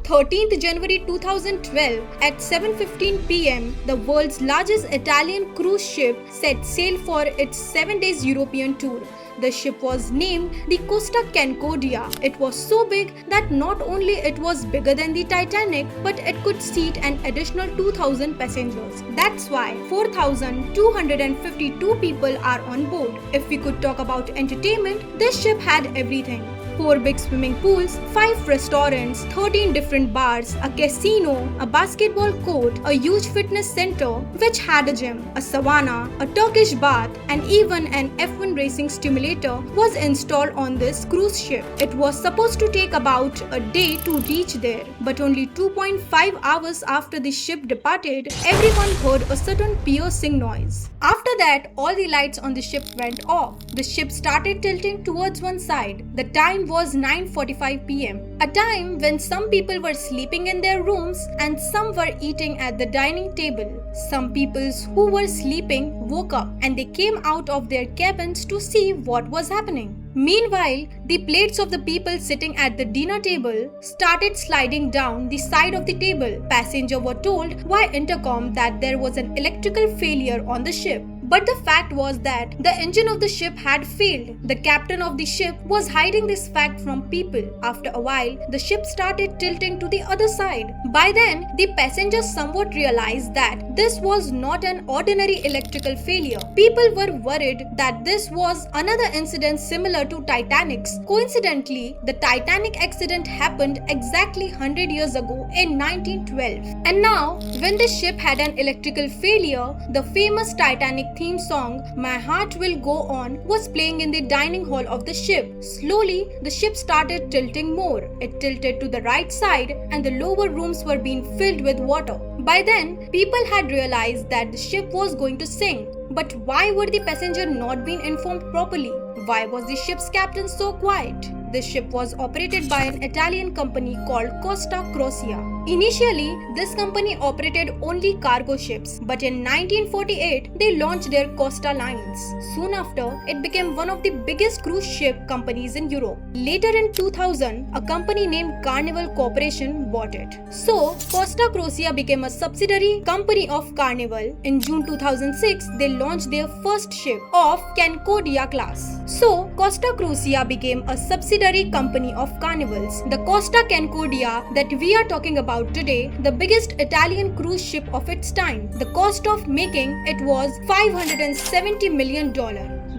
13th January 2012 at 7:15 p.m., the world's largest Italian cruise ship set sail for its 7 days European tour. The ship was named the Costa Concordia. It was so big that not only it was bigger than the Titanic, but it could seat an additional 2,000 passengers. That's why 4,252 people are on board. If we could talk about entertainment, this ship had everything. 4 big swimming pools, 5 restaurants, 13 different bars, a casino, a basketball court, a huge fitness center which had a gym, a sauna, a Turkish bath, and even an F1 racing simulator was installed on this cruise ship. It was supposed to take about a day to reach there, but only 2.5 hours after the ship departed, everyone heard a sudden piercing noise. After that, all the lights on the ship went off. The ship started tilting towards one side. The time was 9:45 p.m., a time when some people were sleeping in their rooms and some were eating at the dining table. Some people who were sleeping woke up and they came out of their cabins to see what was happening. Meanwhile, the plates of the people sitting at the dinner table started sliding down the side of the table. Passengers were told via intercom that there was an electrical failure on the ship. But the fact was that the engine of the ship had failed. The captain of the ship was hiding this fact from people. After a while, the ship started tilting to the other side. By then, the passengers somewhat realized that this was not an ordinary electrical failure. People were worried that this was another incident similar to Titanic's. Coincidentally, the Titanic accident happened exactly 100 years ago in 1912. And now, when the ship had an electrical failure, the famous Titanic theme song "My Heart Will Go On" was playing in the dining hall of the ship. Slowly, the ship started tilting more. It tilted to the right side and the lower rooms were being filled with water. By then, people had realized that the ship was going to sink. But why were the passengers not being informed properly? Why was the ship's captain so quiet? This ship was operated by an Italian company called Costa Crocea. Initially, this company operated only cargo ships, but in 1948, they launched their Costa lines. Soon after, it became one of the biggest cruise ship companies in Europe. Later in 2000, a company named Carnival Corporation bought it. So, Costa Crocea became a subsidiary company of Carnival. In June 2006, they launched their first ship of Concordia class. So, Costa Crocea became a subsidiary company of Carnival's. The Costa Concordia that we are talking about today, the biggest Italian cruise ship of its time. The cost of making it was $570 million.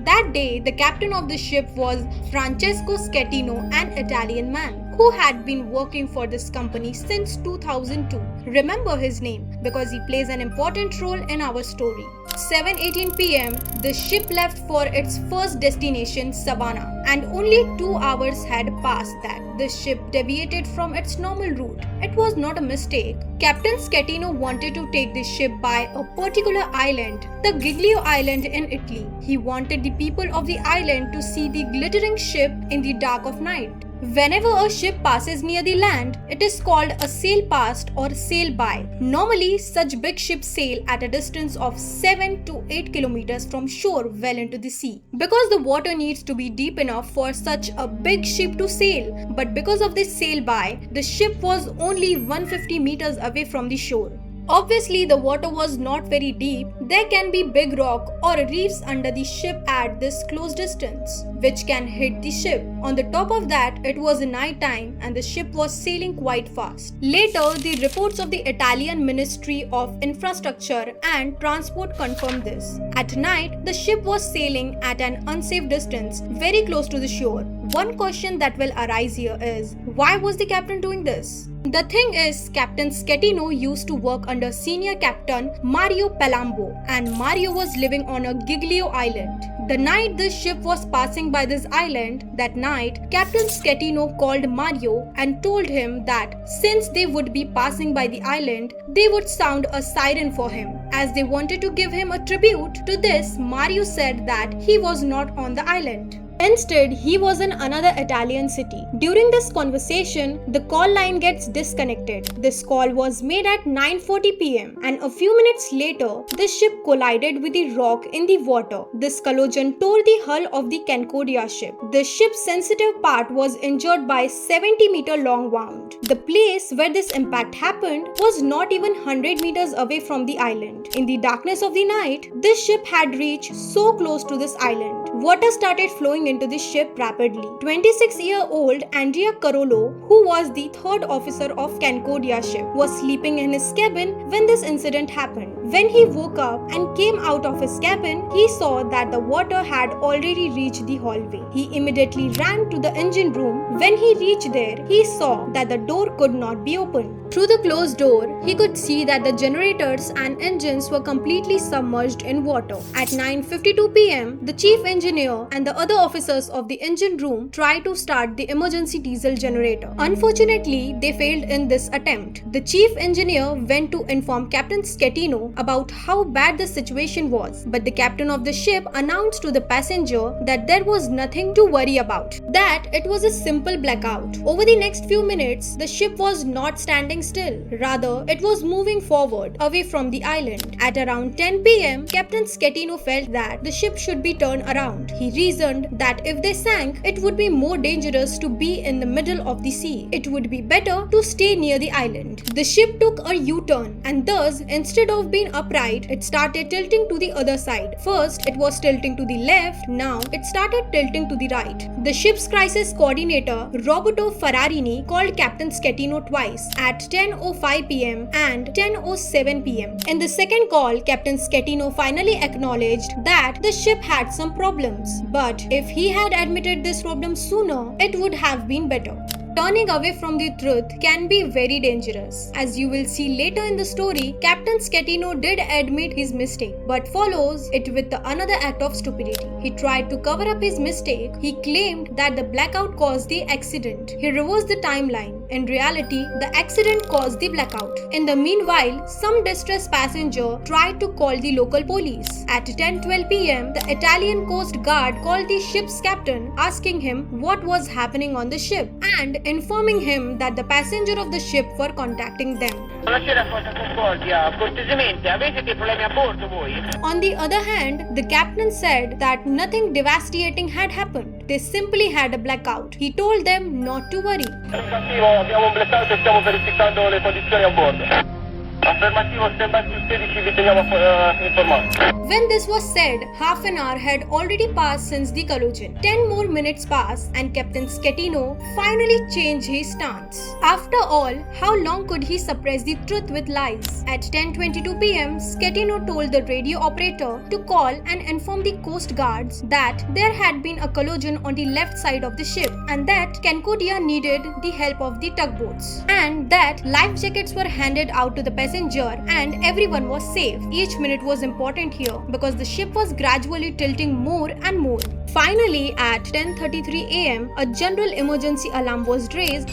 That day, the captain of the ship was Francesco Schettino, an Italian man who had been working for this company since 2002. Remember his name because he plays an important role in our story. 7:18 p.m., the ship left for its first destination, Savannah, and only 2 hours had passed that the ship deviated from its normal route. It was not a mistake. Captain Schettino wanted to take the ship by a particular island, the Giglio Island in Italy. He wanted the people of the island to see the glittering ship in the dark of night. Whenever a ship passes near the land, it is called a sail past or sail by. Normally, such big ships sail at a distance of 7 to 8 kilometers from shore well into the sea. Because the water needs to be deep enough for such a big ship to sail. But because of this sail by, the ship was only 150 meters away from the shore. Obviously, the water was not very deep. There can be big rock or reefs under the ship at this close distance, which can hit the ship. On the top of that, it was night time and the ship was sailing quite fast. Later, the reports of the Italian Ministry of Infrastructure and Transport confirmed this. At night, the ship was sailing at an unsafe distance, very close to the shore. One question that will arise here is, why was the captain doing this? The thing is, Captain Schettino used to work under Senior Captain Mario Palumbo, and Mario was living on a Giglio Island. The night this ship was passing by this island, that night, Captain Schettino called Mario and told him that since they would be passing by the island, they would sound a siren for him. As they wanted to give him a tribute to this, Mario said that he was not on the island. Instead, he was in another Italian city. During this conversation, the call line gets disconnected. This call was made at 9:40 p.m. and a few minutes later, the ship collided with the rock in the water. This collision tore the hull of the Concordia ship. The ship's sensitive part was injured by 70-meter long wound. The place where this impact happened was not even 100 meters away from the island. In the darkness of the night, this ship had reached so close to this island. Water started flowing into the ship rapidly. 26-year-old Andrea Carollo, who was the third officer of Concordia ship, was sleeping in his cabin when this incident happened. When he woke up and came out of his cabin, he saw that the water had already reached the hallway. He immediately ran to the engine room. When he reached there, he saw that the door could not be opened. Through the closed door, he could see that the generators and engines were completely submerged in water. At 9:52 p.m., the chief engineer and the other officers of the engine room tried to start the emergency diesel generator. Unfortunately, they failed in this attempt. The chief engineer went to inform Captain Schettino about how bad the situation was, but the captain of the ship announced to the passenger that there was nothing to worry about, that it was a simple blackout. Over the next few minutes, the ship was not standing still. Rather, it was moving forward away from the island. At around 10 p.m., Captain Schettino felt that the ship should be turned around. He reasoned that if they sank, it would be more dangerous to be in the middle of the sea. It would be better to stay near the island. The ship took a U-turn, and thus, instead of being upright, it started tilting to the other side. First, it was tilting to the left. Now, it started tilting to the right. The ship's crisis coordinator, Roberto Ferrarini, called Captain Schettino twice, at 10:05 p.m. and 10:07 p.m. In the second call, Captain Schettino finally acknowledged that the ship had some problems, but if he had admitted this problem sooner, it would have been better. Turning away from the truth can be very dangerous. As you will see later in the story, Captain Schettino did admit his mistake, but follows it with another act of stupidity. He tried to cover up his mistake. He claimed that the blackout caused the accident. He reversed the timeline. In reality, the accident caused the blackout. In the meanwhile, some distressed passenger tried to call the local police. At 10:12 p.m., the Italian Coast Guard called the ship's captain, asking him what was happening on the ship and informing him that the passenger of the ship were contacting them. Buonasera, Concordia. Cortesemente, avete dei problemi a bordo voi? On the other hand, the captain said that nothing devastating had happened. They simply had a blackout. He told them not to worry. Affermativo, abbiamo un blackout e stiamo verificando le condizioni a bordo. Affermativo, stand-by sul 16, vi teniamo informati. When this was said, half an hour had already passed since the collision. 10 more minutes passed and Captain Schettino finally changed his stance. After all, how long could he suppress the truth with lies? At 10:22 p.m., Schettino told the radio operator to call and inform the Coast Guards that there had been a collision on the left side of the ship and that Concordia needed the help of the tugboats and that life jackets were handed out to the passenger and everyone was safe. Each minute was important here because the ship was gradually tilting more and more. Finally, at 10:33 a.m., a general emergency alarm was raised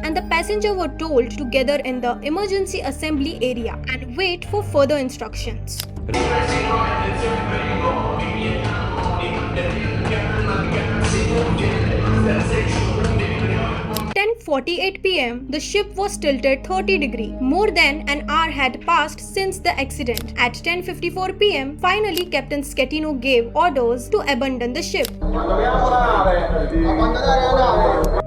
and the passengers were told to gather in the emergency assembly area and wait for further instructions. 10:48 p.m., the ship was tilted 30 degrees. More than an hour had passed since the accident. At 10:54 p.m., finally Captain Schettino gave orders to abandon the ship.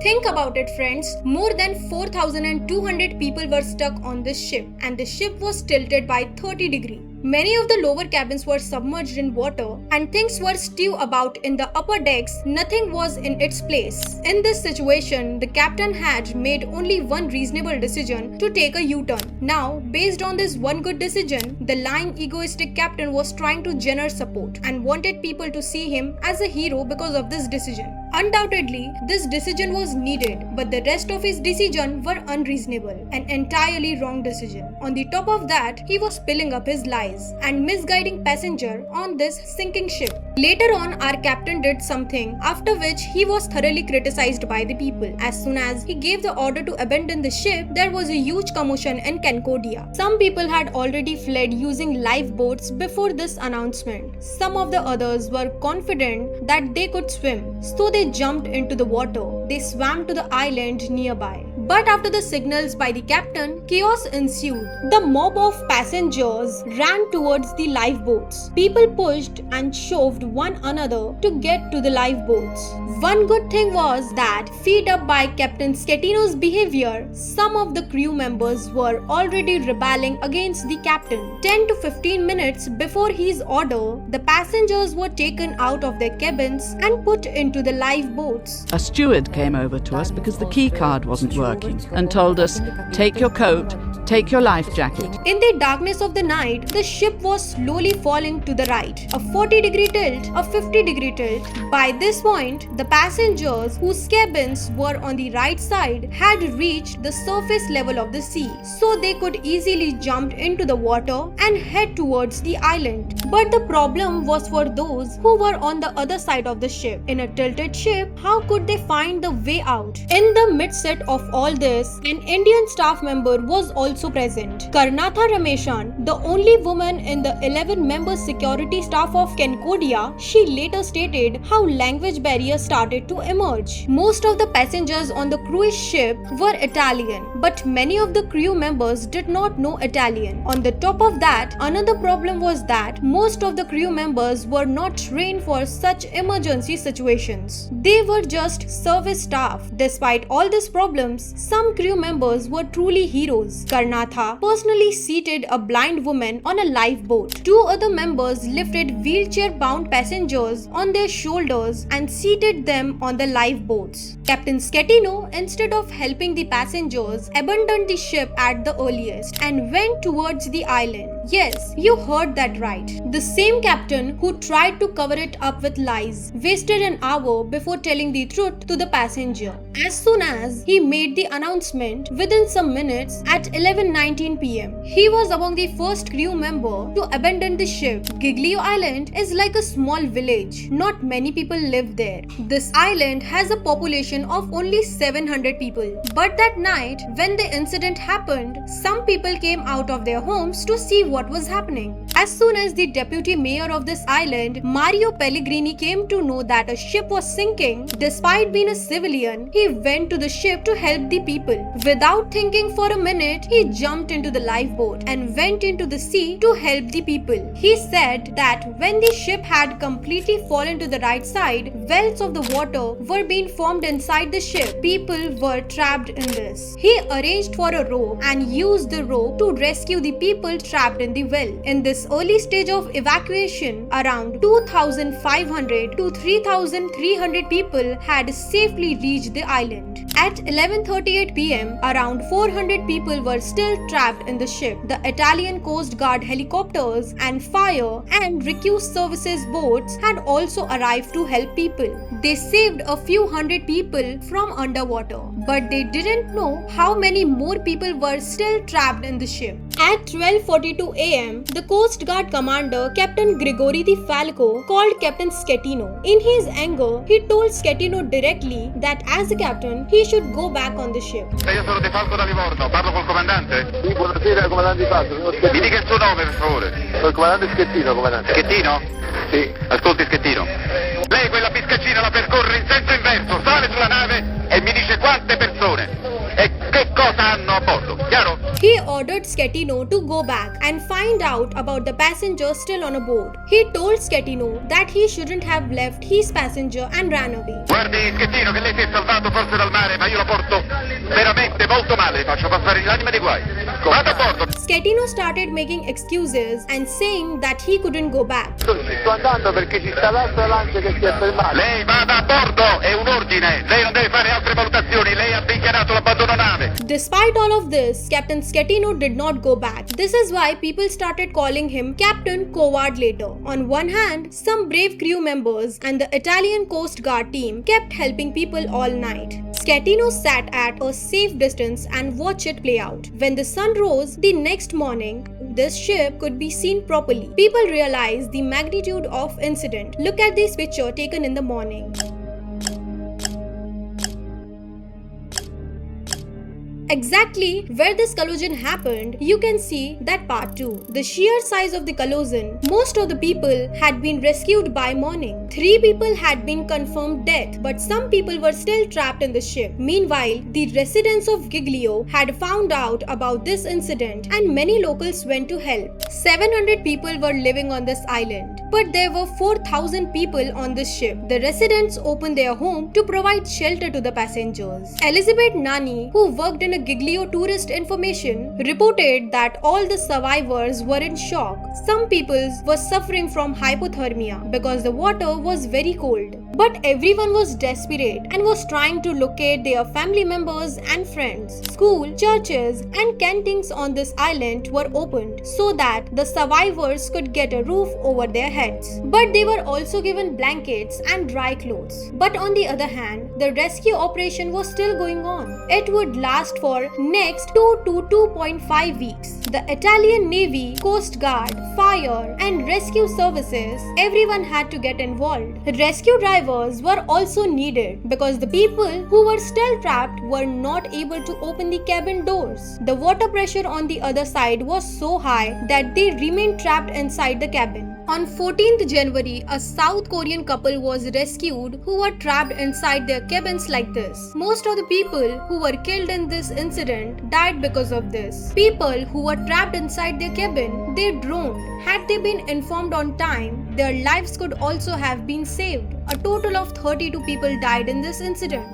Think about it, friends. More than 4,200 people were stuck on this ship and the ship was tilted by 30 degrees. Many of the lower cabins were submerged in water and things were still about in the upper decks. Nothing was in its place. In this situation, the captain had made only one reasonable decision, to take a U-turn. Now, based on this one good decision, the lying egoistic captain was trying to generate support and wanted people to see him as a hero because of this decision. Undoubtedly, this decision was needed, but the rest of his decisions were unreasonable, an entirely wrong decision. On the top of that, he was spilling up his lies and misguiding passengers on this sinking ship. Later on, our captain did something after which he was thoroughly criticized by the people. As soon as he gave the order to abandon the ship, there was a huge commotion in Concordia. Some people had already fled using lifeboats before this announcement. Some of the others were confident that they could swim, so they jumped into the water. They swam to the island nearby. But after the signals by the captain, chaos ensued. The mob of passengers ran towards the lifeboats. People pushed and shoved one another to get to the lifeboats. One good thing was that, fed up by Captain Schettino's behavior, some of the crew members were already rebelling against the captain. 10 to 15 minutes before his order, the passengers were taken out of their cabins and put into the lifeboats. A steward came over to us because the key card wasn't working and told us, take your coat, take your life jacket. In the darkness of the night, the ship was slowly falling to the right. A 40-degree tilt, a 50-degree tilt. By this point, the passengers whose cabins were on the right side had reached the surface level of the sea, so they could easily jump into the water and head towards the island. But the problem was for those who were on the other side of the ship. In a tilted ship, how could they find the way out? In the midst of all this, an Indian staff member was also present. Karnatha Rameshan, the only woman in the 11-member security staff of Concordia, she later stated how language barriers started to emerge. Most of the passengers on the cruise ship were Italian, but many of the crew members did not know Italian. On the top of that, another problem was that most of the crew members were not trained for such emergency situations. They were just service staff. Despite all these problems, some crew members were truly heroes. Karnatha personally seated a blind woman on a lifeboat. Two other members lifted wheelchair-bound passengers on their shoulders and seated them on the lifeboats. Captain Schettino, instead of helping the passengers, abandoned the ship at the earliest and went towards the island. Yes, you heard that right. The same captain who tried to cover it up with lies wasted an hour before telling the truth to the passenger. As soon as he made the announcement, within some minutes at 11:19 p.m., he was among the first crew member to abandon the ship. Giglio Island is like a small village. Not many people live there. This island has a population of only 700 people. But that night, when the incident happened, some people came out of their homes to see what was happening. As soon as the deputy mayor of this island, Mario Pellegrini, came to know that a ship was sinking, despite being a civilian, he went to the ship to help the people. Without thinking for a minute, he jumped into the lifeboat and went into the sea to help the people. He said that when the ship had completely fallen to the right side, wells of the water were being formed inside the ship. People were trapped in this. He arranged for a rope and used the rope to rescue the people trapped in the well. In this early stage of evacuation, around 2,500 to 3,300 people had safely reached the island. At 11:38 p.m., around 400 people were still trapped in the ship. The Italian Coast Guard helicopters and fire and rescue services boats had also arrived to help people. They saved a few hundred people from underwater, but they didn't know how many more people were still trapped in the ship. At 12:42 a.m., the Coast Guard commander, Captain Gregory Di Falco, called Captain Schettino. In his anger, he told Schettino directly that as a captain, he should go back on the ship. Io sono De Falco da Livorno, parlo col comandante? Sì, buonasera, comandante Di Falco. Mi dica il suo nome, per favore. Il comandante Schettino, comandante. Schettino? Sì. Ascolti Schettino. Lei quella piscaccina la percorre in senso inverso, sale sulla nave e mi dice quante persone e che cosa hanno a bordo, chiaro? He ordered Schettino to go back and find out about the passengers still on a board. He told Schettino that he shouldn't have left his passenger and ran away. Guardi Schettino che lei si è salvato forse dal mare, ma io lo porto veramente molto male, le faccio passare l'anima dei guai. Vado a bordo. Schettino started making excuses and saying that he couldn't go back. Sto andando perché ci sta l'altra lancia che si è fermata. Lei vada a bordo, è un ordine, lei non deve fare altre valutazioni, lei ha dichiarato l'abbandono nave. Despite all of this, Captain Schettino did not go back. This is why people started calling him Captain Coward later. On one hand, some brave crew members and the Italian Coast Guard team kept helping people all night. Schettino sat at a safe distance and watched it play out. When the sun rose the next morning, this ship could be seen properly. People realized the magnitude of incident. Look at this picture taken in the morning. Exactly where this collision happened, you can see that part too. The sheer size of the collision, most of the people had been rescued by morning. 3 people had been confirmed dead, but some people were still trapped in the ship. Meanwhile, the residents of Giglio had found out about this incident and many locals went to help. 700 people were living on this island, but there were 4,000 people on this ship. The residents opened their home to provide shelter to the passengers. Elizabeth Nani, who worked in a Giglio tourist information, reported that all the survivors were in shock. Some people were suffering from hypothermia because the water was very cold. But everyone was desperate and was trying to locate their family members and friends. School, churches, and canteens on this island were opened so that the survivors could get a roof over their heads. But they were also given blankets and dry clothes. But on the other hand, the rescue operation was still going on. It would last for next 2 to 2.5 weeks. The Italian Navy, Coast Guard, Fire, and Rescue Services, everyone had to get involved. Rescue drivers were also needed because the people who were still trapped were not able to open the cabin doors. The water pressure on the other side was so high that they remained trapped inside the cabin. On 14th January, a South Korean couple was rescued who were trapped inside their cabins like this. Most of the people who were killed in this incident died because of this. People who were trapped inside their cabin, they drowned. Had they been informed on time, their lives could also have been saved. A total of 32 people died in this incident.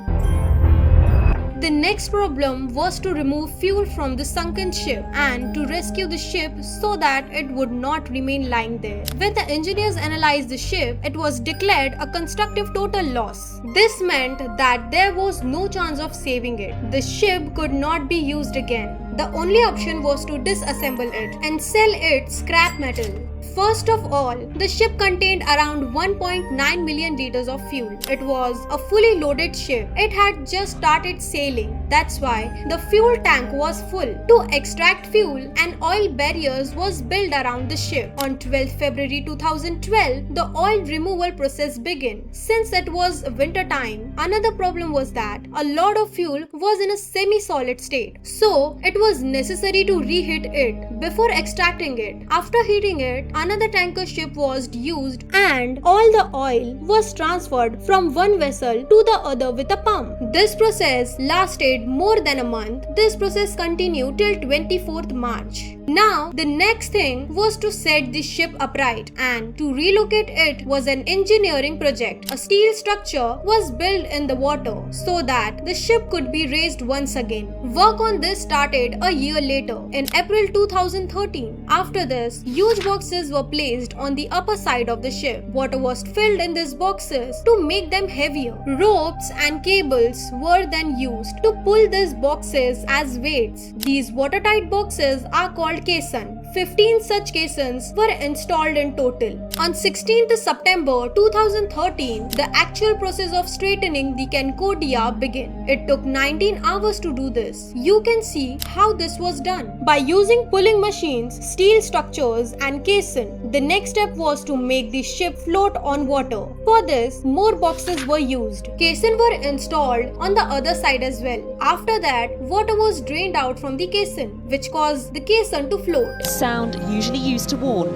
The next problem was to remove fuel from the sunken ship and to rescue the ship so that it would not remain lying there. When the engineers analyzed the ship, it was declared a constructive total loss. This meant that there was no chance of saving it. The ship could not be used again. The only option was to disassemble it and sell it scrap metal. First of all, the ship contained around 1.9 million liters of fuel. It was a fully loaded ship. It had just started sailing. That's why the fuel tank was full. To extract fuel, an oil barriers was built around the ship. On 12 February 2012, the oil removal process began. Since it was winter time, another problem was that a lot of fuel was in a semi-solid state. So, it was necessary to reheat it before extracting it. After heating it, another tanker ship was used and all the oil was transferred from one vessel to the other with a pump. This process lasted more than a month. This process continued till 24th March. Now, the next thing was to set the ship upright, and to relocate it was an engineering project. A steel structure was built in the water so that the ship could be raised once again. Work on this started a year later, in April 2013. After this, huge boxes were placed on the upper side of the ship. Water was filled in these boxes to make them heavier. Ropes and cables were then used to pull these boxes as weights. These watertight boxes are called caisson. 15 such caissons were installed in total. On 16th September 2013, the actual process of straightening the Concordia began. It took 19 hours to do this. You can see how this was done. By using pulling machines, steel structures, and caisson, the next step was to make the ship float on water. For this, more boxes were used. Caisson were installed on the other side as well. After that, water was drained out from the caisson, which caused the caisson to float. Sound usually used to warn,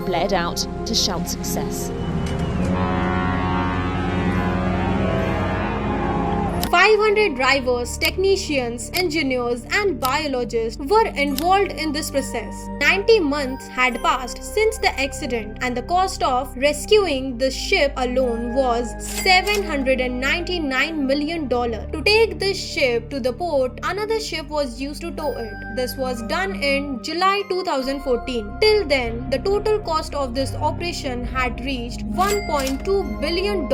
blared out to shout success. 500 drivers, technicians, engineers, and biologists were involved in this process. 90 months had passed since the accident, and the cost of rescuing the ship alone was $799 million. To take this ship to the port, another ship was used to tow it. This was done in July 2014. Till then, the total cost of this operation had reached $1.2 billion.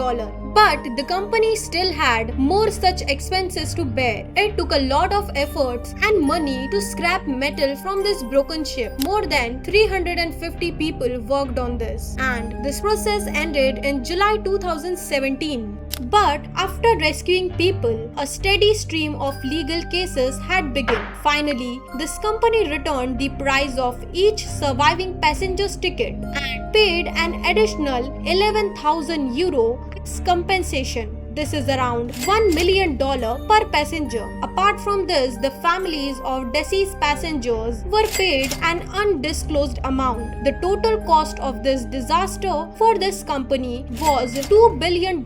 But the company still had more such expenses to bear. It took a lot of efforts and money to scrap metal from this broken ship. More than 350 people worked on this, and this process ended in July 2017. But after rescuing people, a steady stream of legal cases had begun. Finally, this company returned the price of each surviving passenger's ticket and paid an additional €11,000 as compensation. This is around $1 million per passenger. Apart from this, the families of deceased passengers were paid an undisclosed amount. The total cost of this disaster for this company was $2 billion.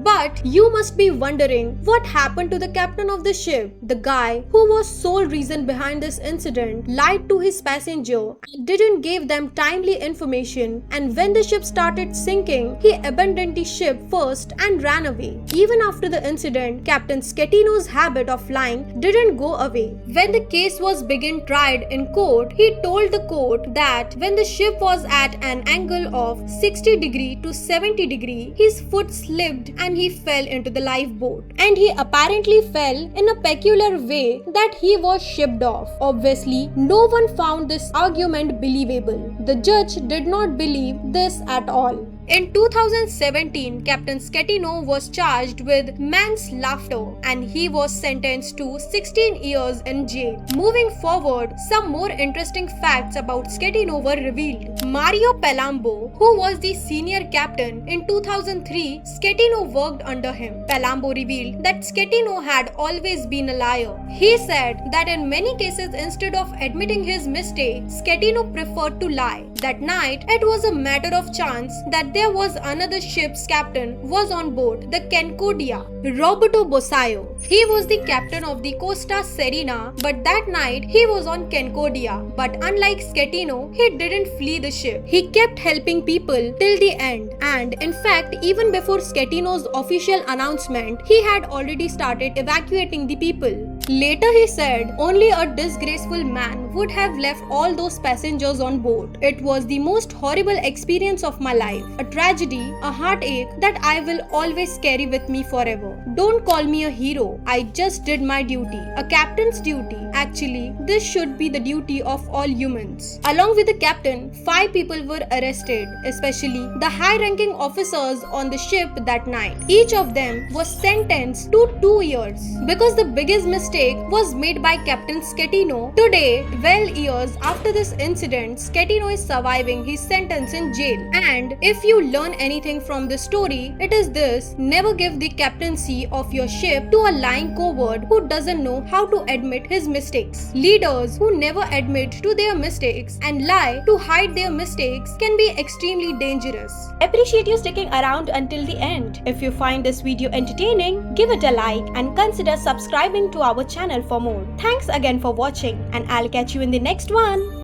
But you must be wondering what happened to the captain of the ship. The guy who was sole reason behind this incident lied to his passenger and didn't give them timely information, and when the ship started sinking, he abandoned the ship first and ran away. Even after the incident, Captain Schettino's habit of lying didn't go away. When the case was being tried in court, he told the court that when the ship was at an angle of 60 degree to 70 degree, his foot slipped and he fell into the lifeboat. And he apparently fell in a peculiar way that he was shipped off. Obviously, no one found this argument believable. The judge did not believe this at all. In 2017, Captain Schettino was charged with manslaughter and he was sentenced to 16 years in jail. Moving forward, some more interesting facts about Schettino were revealed. Mario Palumbo, who was the senior captain in 2003, Schettino worked under him. Palumbo revealed that Schettino had always been a liar. He said that in many cases, instead of admitting his mistake, Schettino preferred to lie. That night, it was a matter of chance that there was another ship's captain was on board, the Concordia, Roberto Bosayo. He was the captain of the Costa Serena, but that night he was on Concordia. But unlike Schettino, he didn't flee the ship. He kept helping people till the end. And in fact, even before Schettino's official announcement, he had already started evacuating the people. Later he said, only a disgraceful man would have left all those passengers on board. It was the most horrible experience of my life. A tragedy, a heartache that I will always carry with me forever. Don't call me a hero. I just did my duty. A captain's duty. Actually, this should be the duty of all humans. Along with the captain, 5 people were arrested, especially the high-ranking officers on the ship that night. Each of them was sentenced to 2 years because the biggest mistake was made by Captain Schettino. Today, 12 years after this incident, Schettino is surviving his sentence in jail. And if you learn anything from this story, it is this: never give the captaincy of your ship to a lying coward who doesn't know how to admit his mistakes. Leaders who never admit to their mistakes and lie to hide their mistakes can be extremely dangerous. Appreciate you sticking around until the end. If you find this video entertaining, give it a like and consider subscribing to our channel for more. Thanks again for watching, and I'll catch you in the next one.